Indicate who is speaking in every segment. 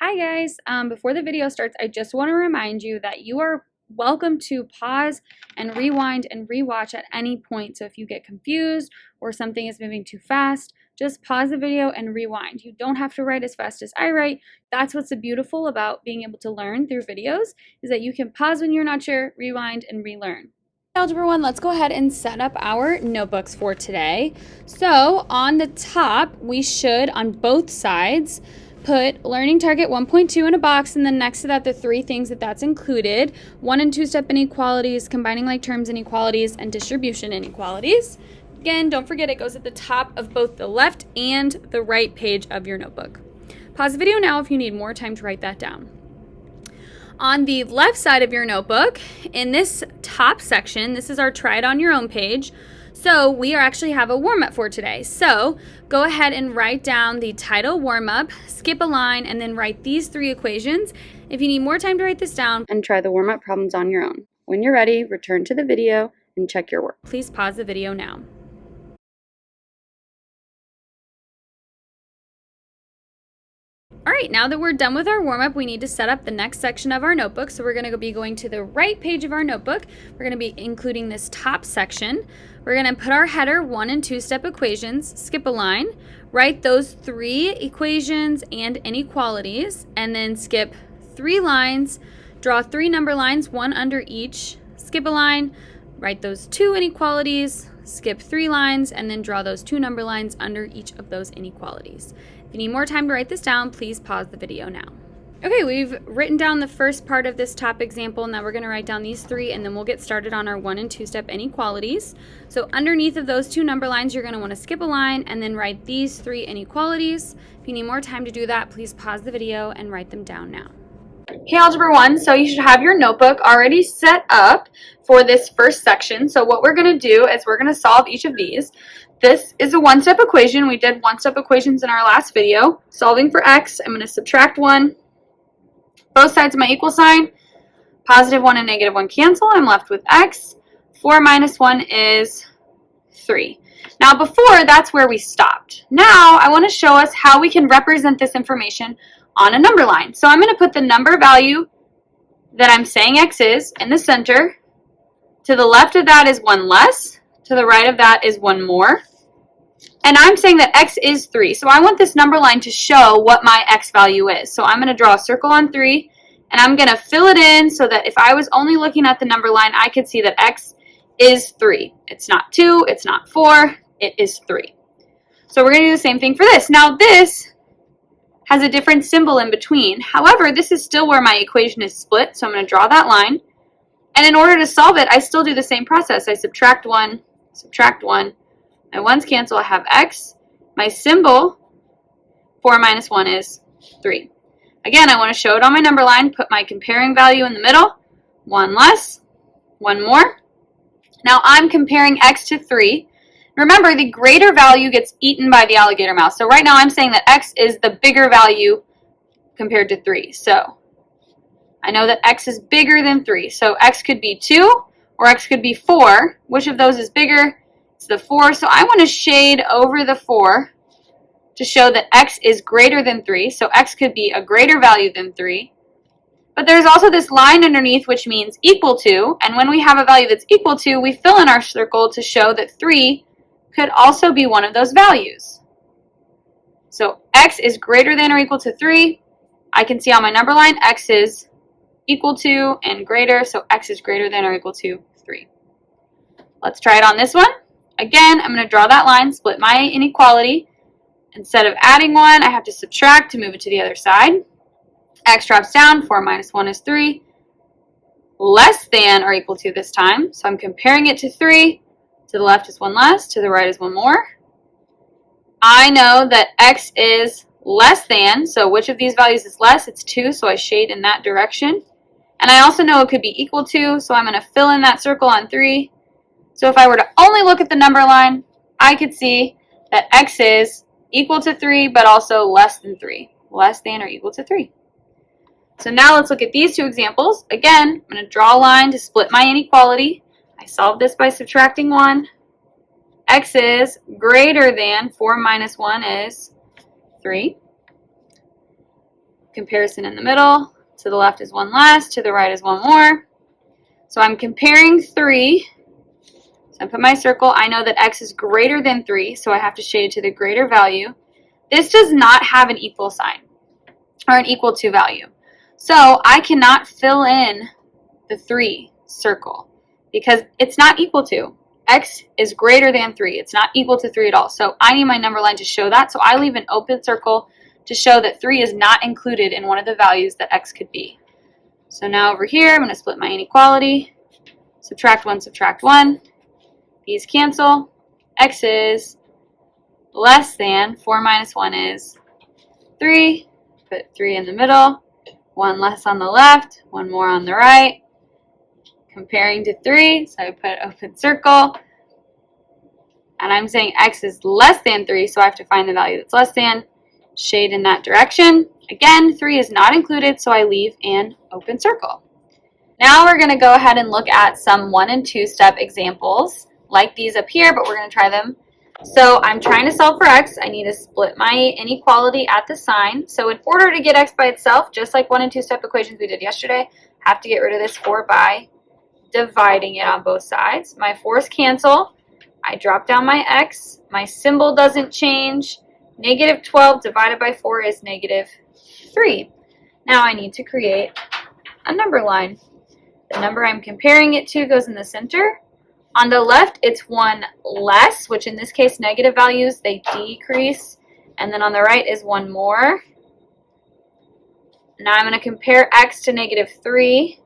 Speaker 1: Hi guys, before the video starts, I just want to remind you that you are welcome to pause and rewind and rewatch at any point. So if you get confused or something is moving too fast, just pause the video and rewind. You don't have to write as fast as I write. That's what's so beautiful about being able to learn through videos, is that you can pause when you're not sure, rewind, and relearn. Algebra 1, let's go ahead and set up our notebooks for today. So on the top, we should, on both sides, put learning target 1.2 in a box, and then next to that the three things that's included: 1 and 2 step inequalities, combining like terms inequalities, and distribution inequalities. Again, don't forget it goes at the top of both the left and the right page of your notebook. Pause the video now if you need more time to write that down. On the left side of your notebook, in this top section, this is our try it on your own page. So we actually have a warm-up for today. So go ahead and write down the title warm-up, skip a line, and then write these three equations. If you need more time to write this down, and try the warm-up problems on your own. When you're ready, return to the video and check your work. Please pause the video now. All right, now that we're done with our warm-up, we need to set up the next section of our notebook. So we're going to be going to the right page of our notebook. We're going to be including this top section. We're going to put our header 1 and 2 step equations, skip a line, write those three equations and inequalities, and then skip 3 lines, draw 3 number lines, 1 under each, skip a line, write those 2 inequalities, skip 3 lines, and then draw those 2 number lines under each of those inequalities. If you need more time to write this down, please pause the video now. Okay, we've written down the first part of this top example. Now we're going to write down these 3, and then we'll get started on our 1 and 2 step inequalities. So underneath of those 2 number lines, you're going to want to skip a line and then write these 3 inequalities. If you need more time to do that, please pause the video and write them down now. Okay, Algebra 1, so you should have your notebook already set up for this first section. So what we're going to do is we're going to solve each of these. This is a one-step equation. We did one-step equations in our last video. Solving for x, I'm going to subtract 1. Both sides of my equal sign, positive 1 and negative 1 cancel. I'm left with x. 4 minus 1 is 3. Now before, that's where we stopped. Now I want to show us how we can represent this information on a number line. So I'm going to put the number value that I'm saying x is in the center. To the left of that is 1 less. To the right of that is 1 more. And I'm saying that x is 3. So I want this number line to show what my x value is. So I'm going to draw a circle on 3, and I'm going to fill it in so that if I was only looking at the number line, I could see that x is 3. It's not 2, it's not 4, it is 3. So we're going to do the same thing for this. Now this has a different symbol in between. However, this is still where my equation is split, so I'm going to draw that line. And in order to solve it, I still do the same process. I subtract 1, subtract 1. My 1's cancel, I have x. My symbol, 4 minus 1 is 3. Again, I want to show it on my number line, put my comparing value in the middle. 1 less, 1 more. Now I'm comparing x to 3. Remember, the greater value gets eaten by the alligator mouse. So right now I'm saying that x is the bigger value compared to 3. So I know that x is bigger than 3. So x could be 2 or x could be 4. Which of those is bigger? It's the 4. So I want to shade over the 4 to show that x is greater than 3. So x could be a greater value than 3. But there's also this line underneath which means equal to. And when we have a value that's equal to, we fill in our circle to show that 3 could also be one of those values. So x is greater than or equal to 3. I can see on my number line x is equal to and greater. So x is greater than or equal to 3. Let's try it on this one. Again, I'm going to draw that line, split my inequality. Instead of adding 1, I have to subtract to move it to the other side. X drops down, 4 minus 1 is 3. Less than or equal to this time. So I'm comparing it to 3. To the left is 1 less, to the right is 1 more. I know that x is less than, so which of these values is less? It's 2, so I shade in that direction. And I also know it could be equal to, so I'm going to fill in that circle on 3. So if I were to only look at the number line, I could see that x is equal to 3, but also less than 3. Less than or equal to 3. So now let's look at these 2 examples. Again, I'm going to draw a line to split my inequality. I solved this by subtracting 1. X is greater than 4 minus 1 is 3. comparison in the middle. To the left is one less, to the right is one more. So I'm comparing 3. So I put my circle. I know that x is greater than 3, so I have to shade to the greater value. This does not have an equal sign or an equal to value. So I cannot fill in the 3 circle because it's not equal to. X is greater than 3. It's not equal to 3 at all. So I need my number line to show that. So I leave an open circle to show that 3 is not included in one of the values that x could be. So now over here, I'm going to split my inequality. Subtract 1, subtract 1. These cancel. X is less than 4 minus 1 is 3. Put 3 in the middle. 1 less on the left. 1 more on the right. Comparing to 3, so I put an open circle. And I'm saying x is less than 3, so I have to find the value that's less than. Shade in that direction. Again, 3 is not included, so I leave an open circle. Now we're going to go ahead and look at some 1 and 2 step examples like these up here, but we're going to try them. So I'm trying to solve for x. I need to split my inequality at the sign. So in order to get x by itself, just like 1 and 2 step equations we did yesterday, I have to get rid of this 4 by dividing it on both sides. My 4's cancel. I drop down my x. My symbol doesn't change. Negative 12 divided by 4 is negative 3. Now I need to create a number line. The number I'm comparing it to goes in the center. On the left, it's 1 less, which in this case, negative values, they decrease. And then on the right is 1 more. Now I'm going to compare x to negative 3.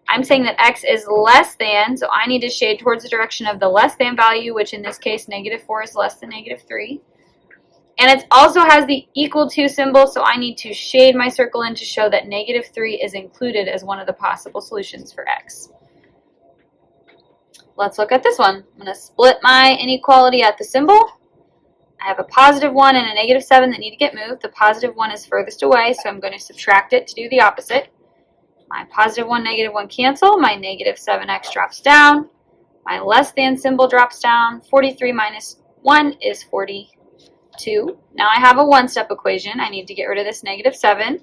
Speaker 1: I'm saying that x is less than, so I need to shade towards the direction of the less than value, which in this case, negative 4 is less than negative 3. And it also has the equal to symbol, so I need to shade my circle in to show that negative 3 is included as one of the possible solutions for x. Let's look at this one. I'm going to split my inequality at the symbol. I have a positive 1 and a negative 7 that need to get moved. The positive 1 is furthest away, so I'm going to subtract it to do the opposite. My positive 1, negative 1 cancel. My negative 7x drops down. My less than symbol drops down. 43 minus 1 is 42. Now I have a one-step equation. I need to get rid of this negative 7.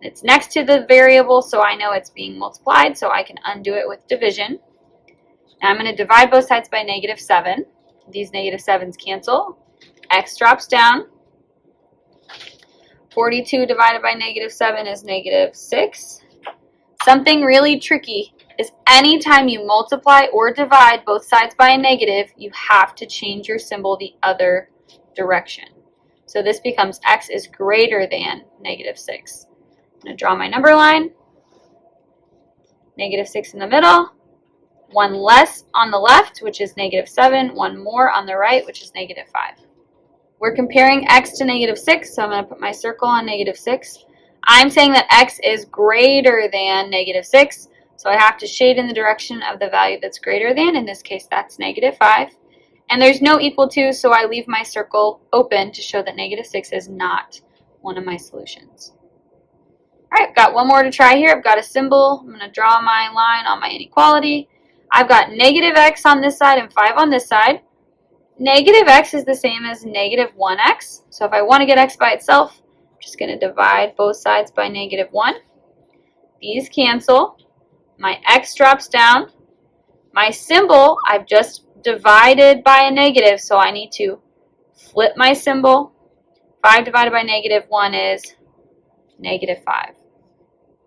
Speaker 1: It's next to the variable, so I know it's being multiplied, so I can undo it with division. Now I'm going to divide both sides by negative 7. These negative 7s cancel. X drops down. 42 divided by negative 7 is negative 6. Something really tricky is anytime you multiply or divide both sides by a negative, you have to change your symbol the other direction. So this becomes x is greater than negative 6. I'm going to draw my number line. Negative 6 in the middle. 1 less on the left, which is negative 7. 1 more on the right, which is negative 5. We're comparing x to negative 6, so I'm going to put my circle on negative 6. I'm saying that x is greater than negative 6, so I have to shade in the direction of the value that's greater than. In this case, that's negative 5. And there's no equal to, so I leave my circle open to show that negative 6 is not one of my solutions. All right, I've got one more to try here. I've got a symbol. I'm going to draw my line on my inequality. I've got negative x on this side and 5 on this side. Negative x is the same as negative 1x. So if I want to get x by itself, I'm just going to divide both sides by negative 1. These cancel. My x drops down. My symbol, I've just divided by a negative, so I need to flip my symbol. 5 divided by negative 1 is negative 5.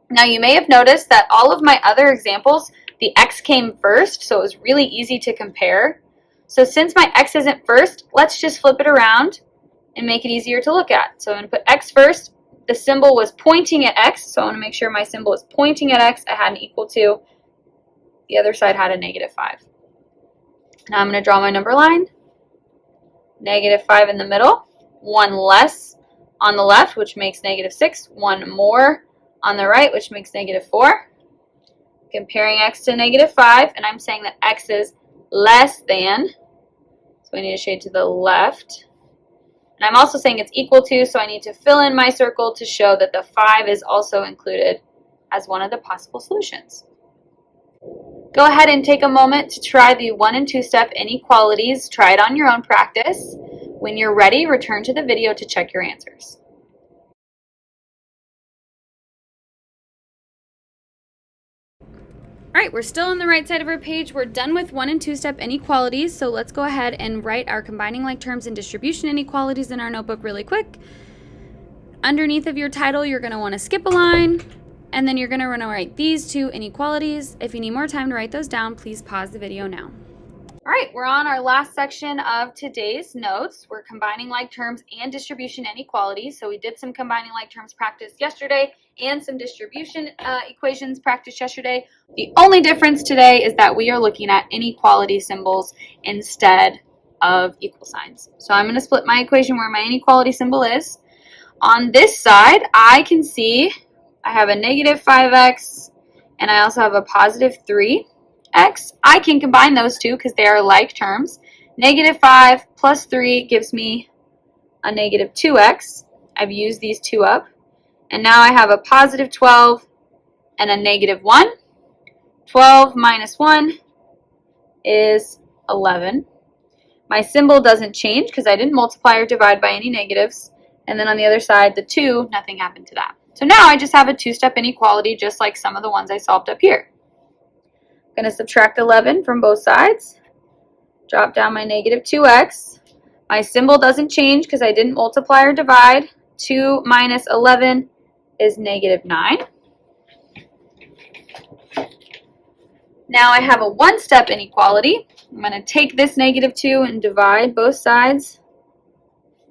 Speaker 1: Now you may have noticed that all of my other examples, the x came first, so it was really easy to compare. So since my x isn't first, let's just flip it around and make it easier to look at. So I'm going to put x first. The symbol was pointing at x, so I want to make sure my symbol is pointing at x. I had an equal to. The other side had a negative 5. Now I'm going to draw my number line. Negative 5 in the middle. 1 less on the left, which makes negative 6. 1 more on the right, which makes negative 4. Comparing x to negative 5, and I'm saying that x is less than. So I need to shade to the left. And I'm also saying it's equal to, so I need to fill in my circle to show that the 5 is also included as one of the possible solutions. Go ahead and take a moment to try the 1 and 2 step inequalities. Try it on your own practice. When you're ready, return to the video to check your answers. All right, we're still on the right side of our page. We're done with 1 and 2-step inequalities, so let's go ahead and write our combining like terms and distribution inequalities in our notebook really quick. Underneath of your title, you're going to want to skip a line, and then you're going to want to write these 2 inequalities. If you need more time to write those down, please pause the video now. All right, we're on our last section of today's notes. We're combining like terms and distribution inequalities. So we did some combining like terms practice yesterday and some distribution equations practice yesterday. The only difference today is that we are looking at inequality symbols instead of equal signs. So I'm going to split my equation where my inequality symbol is. On this side, I can see I have a negative 5x and I also have a positive 3x. I can combine those two because they are like terms. Negative 5 plus 3 gives me a negative 2x. I've used these two up. And now I have a positive 12 and a negative 1. 12 minus 1 is 11. My symbol doesn't change because I didn't multiply or divide by any negatives. And then on the other side, the 2, nothing happened to that. So now I just have a 2-step inequality just like some of the ones I solved up here. I'm going to subtract 11 from both sides. Drop down my negative 2x. My symbol doesn't change because I didn't multiply or divide. 2 minus 11 is negative 9. Now I have a 1-step inequality. I'm going to take this negative 2 and divide both sides.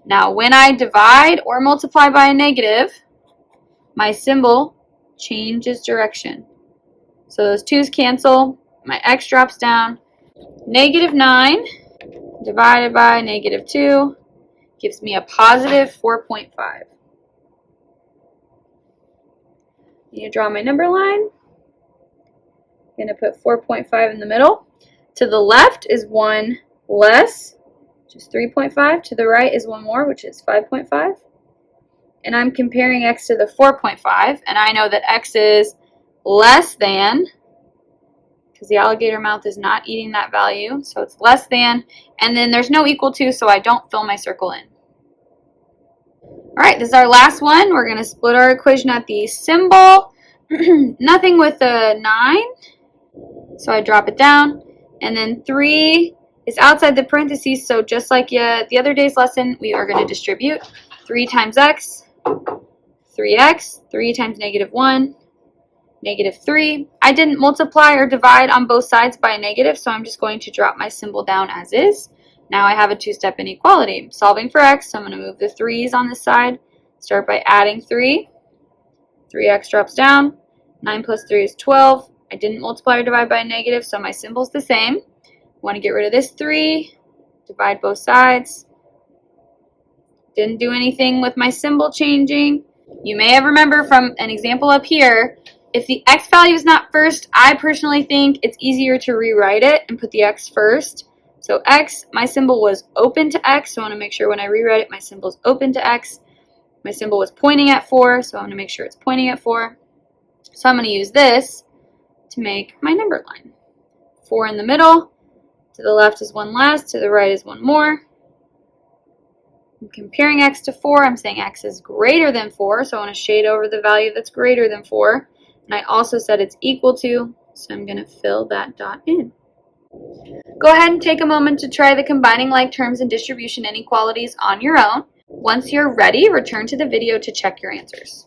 Speaker 1: Now when I divide or multiply by a negative, my symbol changes direction. So those 2's cancel, my x drops down. Negative 9 divided by negative 2 gives me a positive 4.5. I'm going to draw my number line. I'm going to put 4.5 in the middle. To the left is 1 less, which is 3.5. To the right is 1 more, which is 5.5. And I'm comparing x to the 4.5, and I know that x is less than, because the alligator mouth is not eating that value, so it's less than, and then there's no equal to, so I don't fill my circle in. Alright, this is our last one. We're going to split our equation at the symbol. Nothing with a 9, so I drop it down, and then 3 is outside the parentheses, so just like the other day's lesson, we are going to distribute 3 times x, 3x, 3 times negative 1, negative 3. I didn't multiply or divide on both sides by a negative, so I'm just going to drop my symbol down as is. Now I have a 2-step inequality. I'm solving for x, so I'm going to move the 3's on this side. Start by adding 3. 3x drops down. 9 plus 3 is 12. I didn't multiply or divide by a negative, so my symbol's the same. I want to get rid of this 3. Divide both sides. Didn't do anything with my symbol changing. You may have remembered from an example up here, if the x value is not first, I personally think it's easier to rewrite it and put the x first. So x, my symbol was open to x, so I want to make sure when I rewrite it, my symbol is open to x. My symbol was pointing at 4, so I want to make sure it's pointing at 4. So I'm going to use this to make my number line. 4 in the middle, to the left is 1 less, to the right is 1 more. I'm comparing x to 4, I'm saying x is greater than 4, so I want to shade over the value that's greater than 4. And I also said it's equal to, so I'm going to fill that dot in. Go ahead and take a moment to try the combining like terms and distribution inequalities on your own. Once you're ready, return to the video to check your answers.